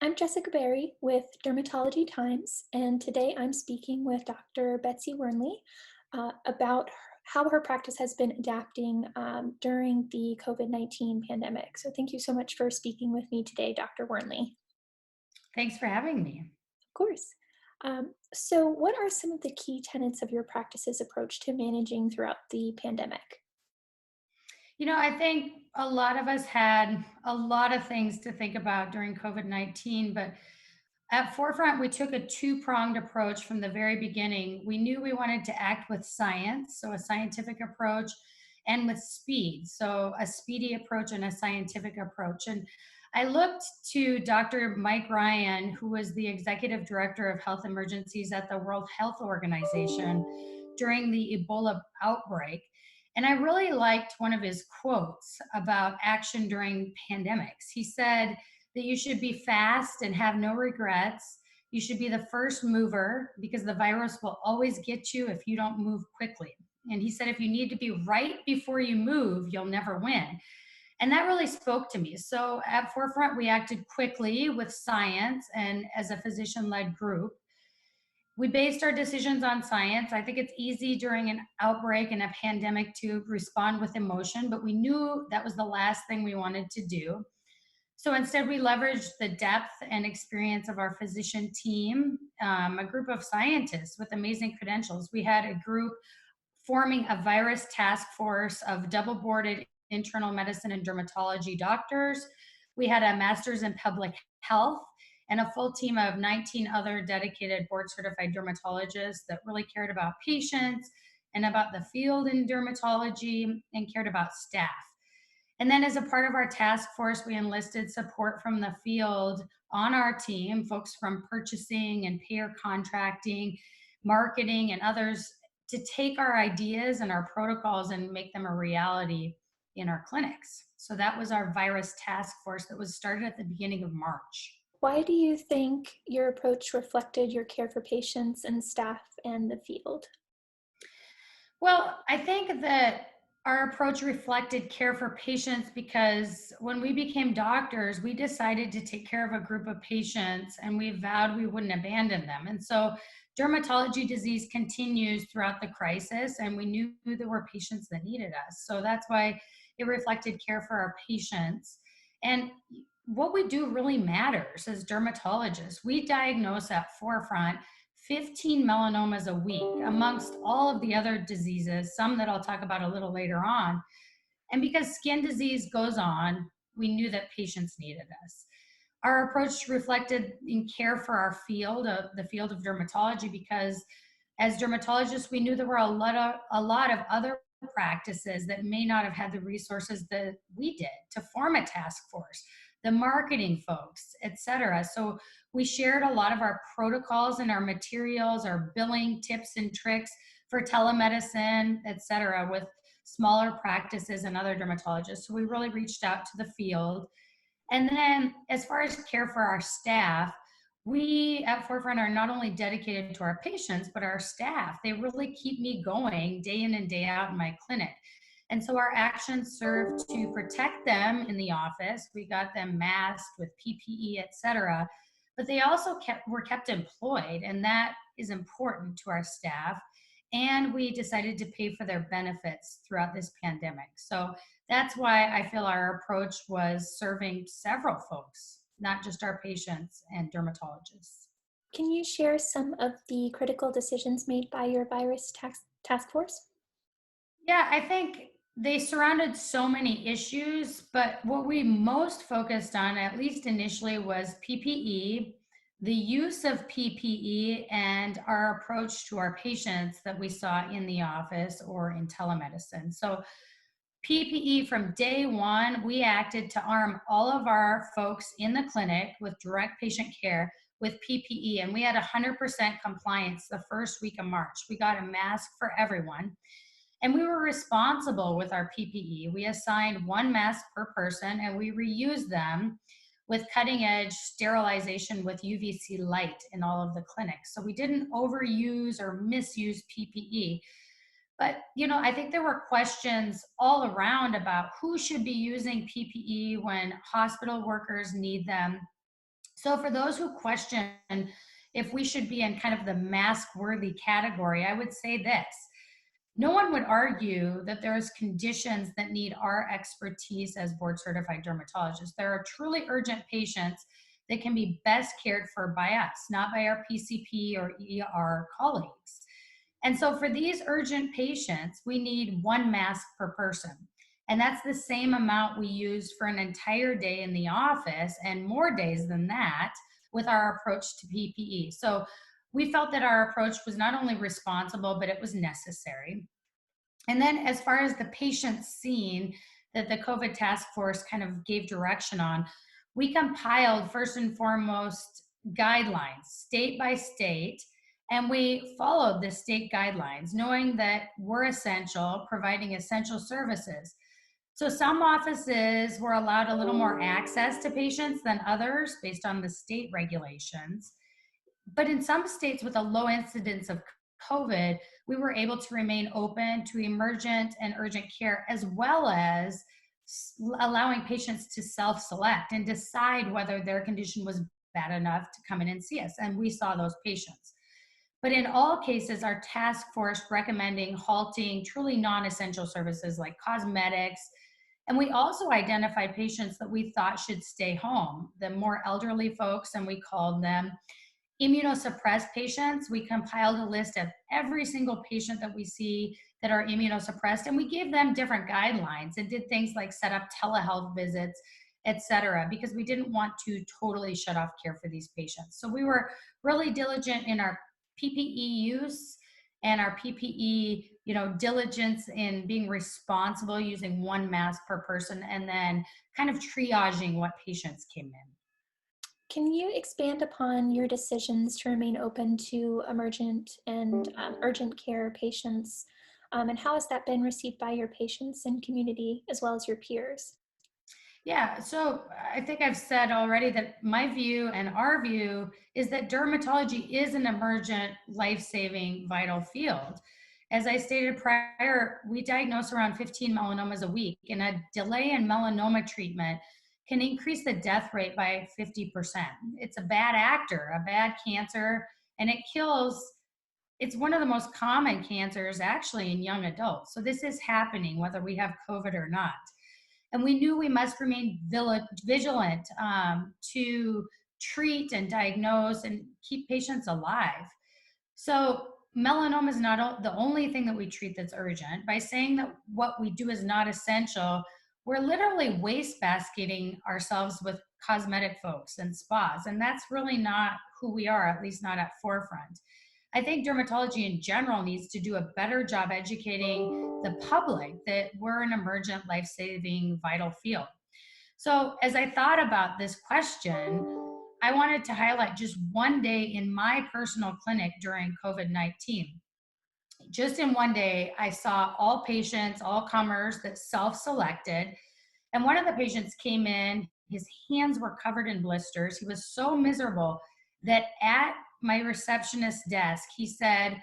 I'm Jessica Berry with Dermatology Times, and today I'm speaking with Dr. Betsy Wernli about how her practice has been adapting during the COVID-19 pandemic. So thank you so much for speaking with me today, Dr. Wernli. Thanks for having me. Of course. So what are some of the key tenets of your practice's approach to managing throughout the pandemic? I think a lot of us had a lot of things to think about during COVID 19, but at Forefront, we took a two-pronged approach from the very beginning. We knew we wanted to act with science, so a scientific approach, and with speed, so a speedy approach and a scientific approach. And I looked to Dr. Mike Ryan, who was the executive director of health emergencies at the World Health Organization during the Ebola outbreak. And I really liked one of his quotes about action during pandemics. He said, that you should be fast and have no regrets. You should be the first mover because the virus will always get you if you don't move quickly. And he said, if you need to be right before you move, you'll never win. And that really spoke to me. So at Forefront, we acted quickly with science and as a physician led group. We based our decisions on science. I think it's easy during an outbreak and a pandemic to respond with emotion, but we knew that was the last thing we wanted to do. So instead, we leveraged the depth and experience of our physician team, a group of scientists with amazing credentials. We had a group forming a virus task force of double boarded internal medicine and dermatology doctors. We had a master's in public health and a full team of 19 other dedicated board certified dermatologists that really cared about patients and about the field in dermatology and cared about staff. And then, as a part of our task force, we enlisted support from the field on our team, folks from purchasing and payer contracting, marketing, and others to take our ideas and our protocols and make them a reality in our clinics. So that was our virus task force that was started at the beginning of March. Why do you think your approach reflected your care for patients and staff and the field? Well, I think that our approach reflected care for patients because when we became doctors, we decided to take care of a group of patients and we vowed we wouldn't abandon them. And so dermatology disease continues throughout the crisis, and we knew there were patients that needed us. So that's why it reflected care for our patients. And what we do really matters as dermatologists. We diagnose at Forefront 15 melanomas a week amongst all of the other diseases, some that I'll talk about a little later on. And because skin disease goes on, we knew that patients needed us. Our approach reflected in care for our field, the field of dermatology, because as dermatologists, we knew there were a lot of other practices that may not have had the resources that we did to form a task force, the marketing folks, et cetera. So we shared a lot of our protocols and our materials, our billing tips and tricks for telemedicine, et cetera, with smaller practices and other dermatologists. So we really reached out to the field. And then as far as care for our staff, we at Forefront are not only dedicated to our patients, but our staff. They really keep me going day in and day out in my clinic. And so our actions serve to protect them in the office. We got them masked with PPE, et cetera, but they also were kept employed, and that is important to our staff. And we decided to pay for their benefits throughout this pandemic. So that's why I feel our approach was serving several folks, not just our patients and dermatologists. Can you share some of the critical decisions made by your task force? Yeah, I think they surrounded so many issues, but what we most focused on, at least initially, was PPE, the use of PPE, and our approach to our patients that we saw in the office or in telemedicine. So PPE from day one, we acted to arm all of our folks in the clinic with direct patient care with PPE, and we had 100% compliance the first week of March. We got a mask for everyone, and we were responsible with our PPE. We assigned one mask per person, and we reused them with cutting edge sterilization with UVC light in all of the clinics. So we didn't overuse or misuse PPE. But, I think there were questions all around about who should be using PPE when hospital workers need them. So for those who question if we should be in kind of the mask worthy category, I would say this. No one would argue that there's conditions that need our expertise as board certified dermatologists. There are truly urgent patients that can be best cared for by us, not by our PCP or ER colleagues. And so for these urgent patients, we need one mask per person. And that's the same amount we use for an entire day in the office and more days than that with our approach to PPE. So we felt that our approach was not only responsible, but it was necessary. And then, as far as the patients seen that the COVID task force kind of gave direction on, we compiled first and foremost guidelines state by state, and we followed the state guidelines, knowing that we're essential, providing essential services. So, some offices were allowed a little more access to patients than others based on the state regulations. But in some states with a low incidence of COVID, we were able to remain open to emergent and urgent care, as well as allowing patients to self select and decide whether their condition was bad enough to come in and see us. And we saw those patients. But in all cases, our task force recommending halting truly non essential services like cosmetics. And we also identified patients that we thought should stay home, the more elderly folks, and we called them immunosuppressed patients. We compiled a list of every single patient that we see that are immunosuppressed, and we gave them different guidelines and did things like set up telehealth visits, et cetera, because we didn't want to totally shut off care for these patients. So we were really diligent in our PPE use and our PPE, diligence in being responsible using one mask per person, and then kind of triaging what patients came in. Can you expand upon your decisions to remain open to emergent and urgent care patients? And how has that been received by your patients and community as well as your peers? Yeah, so I think I've said already that my view and our view is that dermatology is an emergent, life saving, vital field. As I stated prior, we diagnose around 15 melanomas a week, and a delay in melanoma treatment can increase the death rate by 50%. It's a bad actor, a bad cancer, and it kills. It's one of the most common cancers actually in young adults. So this is happening whether we have COVID or not. And we knew we must remain vigilant to treat and diagnose and keep patients alive. So melanoma is not the only thing that we treat that's urgent. By saying that what we do is not essential, we're literally wastebasketing ourselves with cosmetic folks and spas. And that's really not who we are, at least not at Forefront. I think dermatology in general needs to do a better job educating the public that we're an emergent, life saving, vital field. So, as I thought about this question, I wanted to highlight just one day in my personal clinic during COVID-19. Just in one day, I saw all patients, all comers that self selected. And one of the patients came in, his hands were covered in blisters. He was so miserable that at my receptionist desk, he said,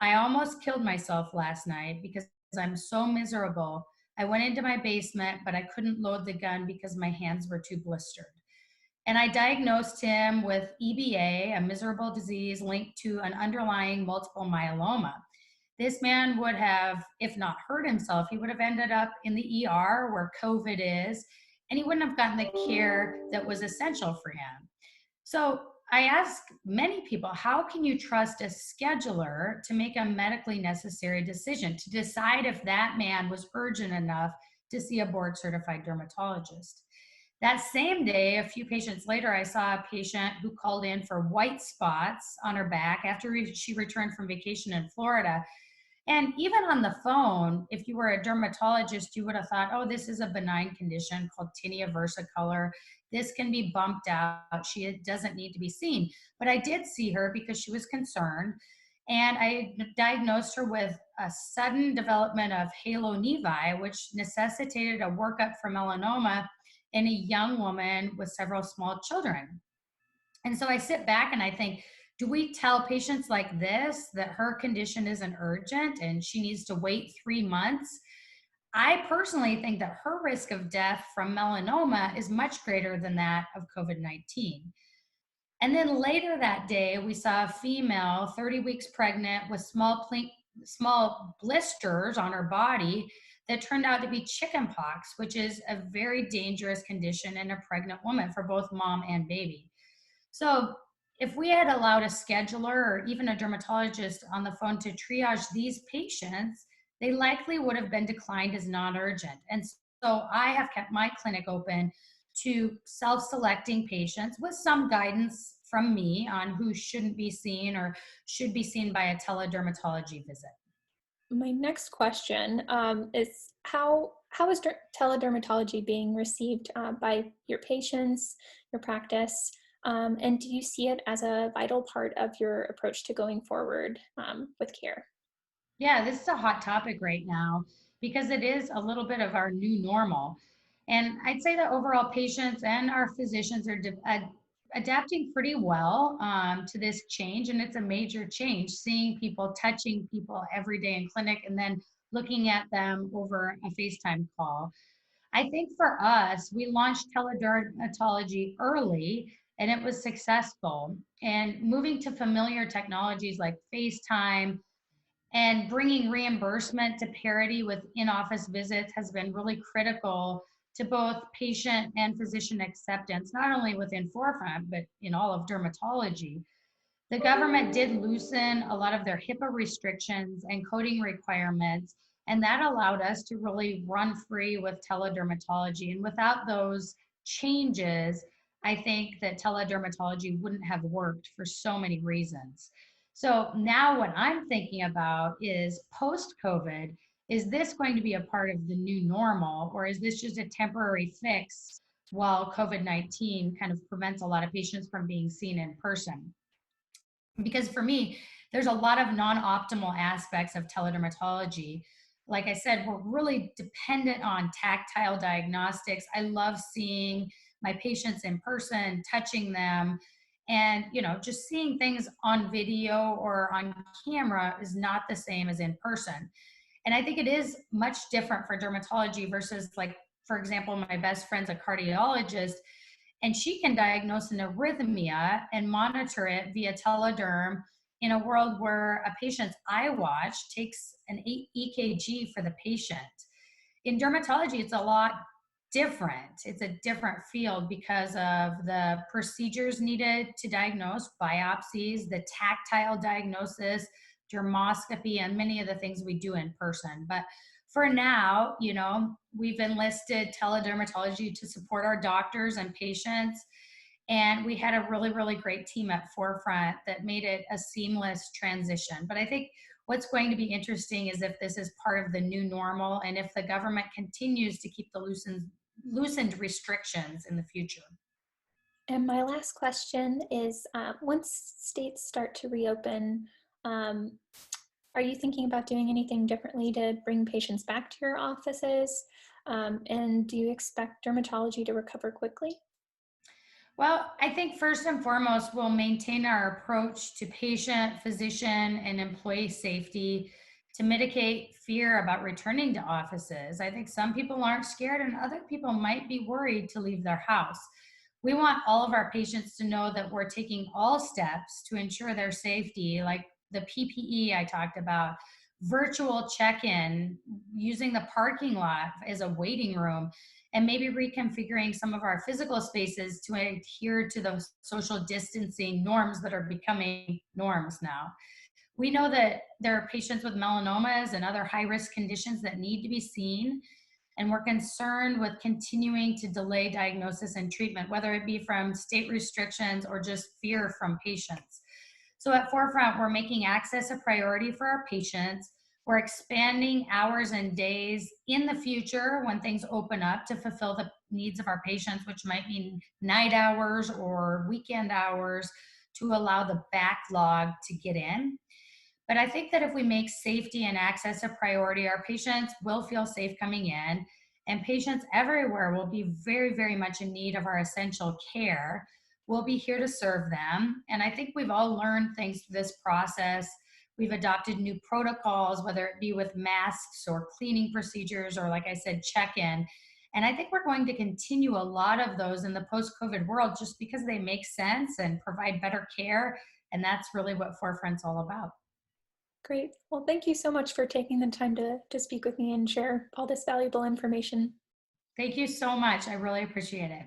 I almost killed myself last night because I'm so miserable. I went into my basement, but I couldn't load the gun because my hands were too blistered. And I diagnosed him with EBA, a miserable disease linked to an underlying multiple myeloma. This man would have, if not hurt himself, he would have ended up in the ER where COVID is, and he wouldn't have gotten the care that was essential for him. So I ask many people, how can you trust a scheduler to make a medically necessary decision, to decide if that man was urgent enough to see a board certified dermatologist? That same day, a few patients later, I saw a patient who called in for white spots on her back after she returned from vacation in Florida. And even on the phone, if you were a dermatologist, you would have thought, oh, this is a benign condition called tinea versicolor. This can be bumped out. She doesn't need to be seen. But I did see her because she was concerned. And I diagnosed her with a sudden development of halo nevi, which necessitated a workup for melanoma in a young woman with several small children. And so I sit back and I think, do we tell patients like this that her condition isn't urgent and she needs to wait 3 months? I personally think that her risk of death from melanoma is much greater than that of COVID-19. And then later that day, we saw a female 30 weeks pregnant with small blisters on her body that turned out to be chickenpox, which is a very dangerous condition in a pregnant woman for both mom and baby. So, if we had allowed a scheduler or even a dermatologist on the phone to triage these patients, they likely would have been declined as non urgent. And so, I have kept my clinic open to self selecting patients with some guidance from me on who shouldn't be seen or should be seen by a teledermatology visit. My next question is how is teledermatology being received by your patients, your practice, and do you see it as a vital part of your approach to going forward with care? Yeah, this is a hot topic right now because it is a little bit of our new normal. And I'd say that overall patients and our physicians are adapting pretty well to this change. And it's a major change, seeing people, touching people every day in clinic, and then looking at them over a FaceTime call. I think for us, we launched teledermatology early and it was successful. And moving to familiar technologies like FaceTime, and bringing reimbursement to parity with in-office visits has been really critical to both patient and physician acceptance, not only within Forefront, but in all of dermatology. The government did loosen a lot of their HIPAA restrictions and coding requirements, and that allowed us to really run free with teledermatology. And without those changes, I think that teledermatology wouldn't have worked for so many reasons. So now what I'm thinking about is post COVID, is this going to be a part of the new normal, or is this just a temporary fix while COVID-19 kind of prevents a lot of patients from being seen in person? Because for me, there's a lot of non-optimal aspects of teledermatology. Like I said, we're really dependent on tactile diagnostics. I love seeing my patients in person, touching them, and just seeing things on video or on camera is not the same as in person. And I think it is much different for dermatology versus, like, for example, my best friend's a cardiologist, and she can diagnose an arrhythmia and monitor it via telederm in a world where a patient's iWatch takes an EKG for the patient. In dermatology, it's a lot different. It's a different field because of the procedures needed to diagnose, biopsies, the tactile diagnosis, dermoscopy, and many of the things we do in person. But for now, we've enlisted teledermatology to support our doctors and patients. And we had a really, really great team at Forefront that made it a seamless transition. But I think what's going to be interesting is if this is part of the new normal and if the government continues to keep the loosened restrictions in the future. And my last question is, once states start to reopen, um, are you thinking about doing anything differently to bring patients back to your offices? And do you expect dermatology to recover quickly? Well, I think first and foremost, we'll maintain our approach to patient, physician, and employee safety to mitigate fear about returning to offices. I think some people aren't scared, and other people might be worried to leave their house. We want all of our patients to know that we're taking all steps to ensure their safety, like the PPE I talked about, virtual check in, using the parking lot as a waiting room, and maybe reconfiguring some of our physical spaces to adhere to those social distancing norms that are becoming norms now. We know that there are patients with melanomas and other high risk conditions that need to be seen, and we're concerned with continuing to delay diagnosis and treatment, whether it be from state restrictions or just fear from patients. So at Forefront, we're making access a priority for our patients. We're expanding hours and days in the future when things open up to fulfill the needs of our patients, which might mean night hours or weekend hours to allow the backlog to get in. But I think that if we make safety and access a priority, our patients will feel safe coming in, and patients everywhere will be very, very much in need of our essential care. We'll be here to serve them. And I think we've all learned things through this process. We've adopted new protocols, whether it be with masks or cleaning procedures, or, like I said, check in. And I think we're going to continue a lot of those in the post COVID world just because they make sense and provide better care. And that's really what Forefront's all about. Great. Well, thank you so much for taking the time to speak with me and share all this valuable information. Thank you so much. I really appreciate it.